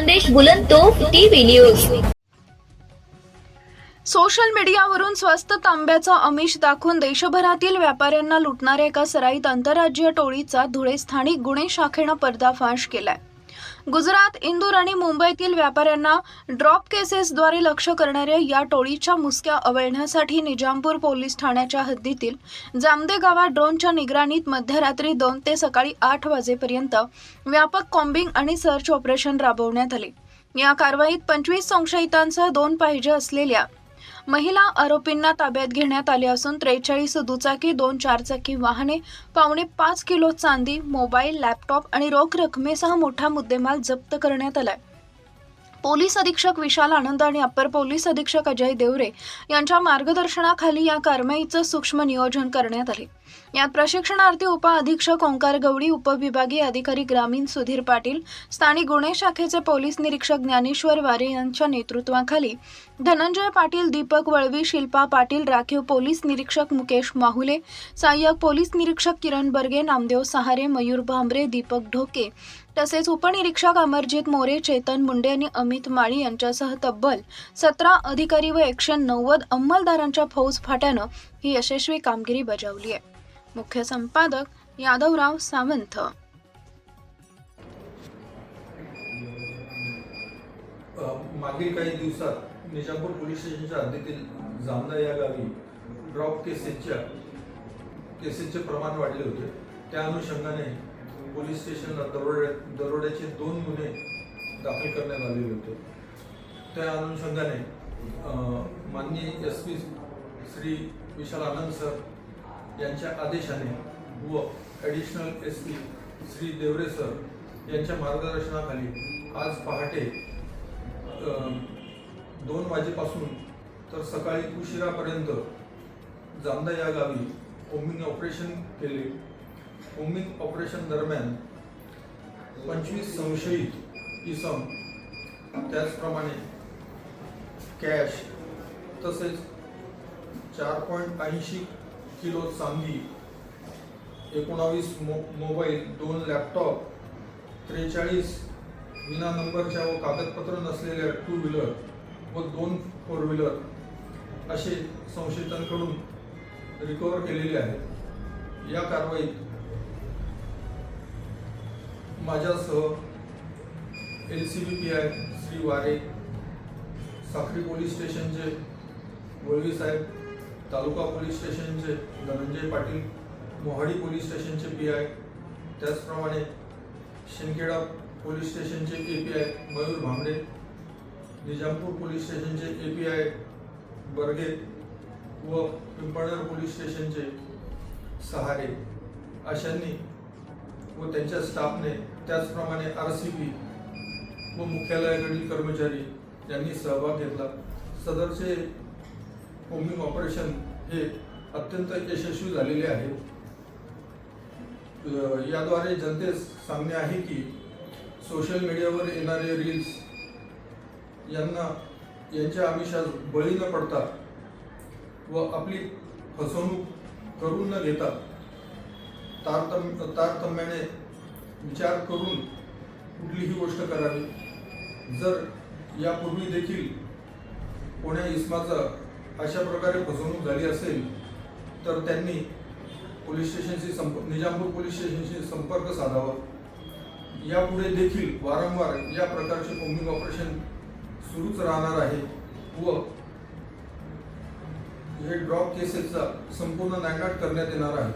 संदेश बुलंदतोफ TV news. Social मीडियावरून स्वस्त तांब्याचा आमिष दाखवून देशभरातील व्यापाऱ्यांना लुटणाऱ्या एका सराईत आंतरराज्यीय टोळीचा धुळे स्थानिक गुन्हे शाखेनं पर्दाफाश केलाय। गुजरात, इंदूर आणि मुंबईतील व्यापाऱ्यांना ड्रॉप केसेसद्वारे लक्ष्य करणाऱ्या या टोळीच्या मुसक्या अवळण्यासाठी निजामपूर पोलीस ठाण्याच्या हद्दीतील जामदे गावात ड्रोनच्या निगराणीत मध्यरात्री 2 ते सकाळी 8 वाजेपर्यंत व्यापक कॉम्बिंग आणि सर्च ऑपरेशन राबवण्यात आले। या कारवाईत 25 संशयितांसह 2 पाहिजे असलेल्या महिला आरोपींना ताब्यात घेण्यात आले असून 43 दुचाकी, 2 चारचाकी वाहने, 5.25 किलो चांदी, मोबाईल, लॅपटॉप आणि रोख रकमेसह मोठा मुद्देमाल जप्त करण्यात आलाय। पोलीस अधीक्षक विशाल आनंद आणि अप्पर पोलीस अधीक्षक अजय देवरे यांच्या मार्गदर्शनाखाली या कारवाईचं सूक्ष्म नियोजन करण्यात आले। यात प्रशिक्षणार्थी उप अधीक्षक ओंकार गवडी, उपविभागीय अधिकारी ग्रामीण सुधीर पाटील, स्थानिक गुन्हे शाखेचे पोलीस निरीक्षक ज्ञानेश्वर वारे यांच्या नेतृत्वाखाली धनंजय पाटील, दीपक वळवी, शिल्पा पाटील, राखीव पोलीस निरीक्षक मुकेश माहुले, सहाय्यक पोलीस निरीक्षक किरण बर्गे, नामदेव सहारे, मयूर भांबरे, दीपक ढोके तसेच उपनिरीक्षक अमरजीत मोरे, चेतन मुंडे आणि अमित माळी यांच्यासह तब्बल 17 अधिकारी व 190 अंमलदारांच्या फौज फाट्यानं ही यशस्वी कामगिरी बजावली आहे। मुख्य संपादक यादवराव सावंत। मागील काही दिवसात निजामपूर पोलीस स्टेशनच्या हद्दीतील जामदा या गावी ड्रॉप केसेसचे प्रमाण वाढले होते। त्या अनुषंगाने पोलीस स्टेशनला दरोड्याचे 2 गुन्हे दाखल करण्यात आलेले होते। त्या अनुषंगाने माननीय SP श्री विशाल आनंद सर यांच्या आदेशाने व additional SP Shri Devare sir यांच्या मार्गदर्शनाखाली आज पहाटे 2 वाजेपासून तर सकाळी उशिरापर्यंत जामदा या गावी कोम्बिंग ऑपरेशन केले। कोम्बिंग ऑपरेशन दरम्यान 25 संशयित इसम, त्याचप्रमाणे कॅश तसेच 4.80 किलो चांदी, 19 मोबाईल, 2 लॅपटॉप, 43 विना नंबरच्या व कागदपत्र नसलेल्या 2 व्हीलर व 2 4 व्हीलर असे संशयितांकडून रिकव्हर केलेले आहेत। या कारवाईत माझ्यासह LCB PI श्री वारे, साखरी पोलीस स्टेशनचे वळवी साहेब, तालुका पोलीस स्टेशनचे धनंजय पाटील, मोहाडी पोलीस स्टेशनचे PI, त्याचप्रमाणे शिंदखेडा पोलीस स्टेशनचे API मयूर भांबरे, निजामपूर पोलीस स्टेशनचे API बर्गे व पिंपळनेर पोलीस स्टेशनचे सहारे अशांनी व त्यांच्या स्टाफने, त्याचप्रमाणे RCP व मुख्यालयाकडील कर्मचारी यांनी सहभाग घेतला। सदरचे कोम्बिंग ऑपरेशन हे अत्यंत यशस्वी झालेले आहे। याद्वारे जनतेस सांगणे आहे की सोशल मीडियावर येणारे रील्स यांच्या आमिषास बळी न पडता व आपली फसवणूक करून न घेता तारतम्याने विचार करून कुठलीही गोष्ट करावी। जर यापूर्वी देखील कोण्या इसमाचा अशा प्रकारे फसवणूक झाली असेल तर त्यांनी निजामपूर पोलीस स्टेशनशी संपर्क साधावा। यापुढे देखील वारंवार या प्रकारचे कोम्बिंग ऑपरेशन सुरूच राहणार आहे व हे ड्रॉप केसेसचा संपूर्ण नायनाट करण्यात येणार आहे।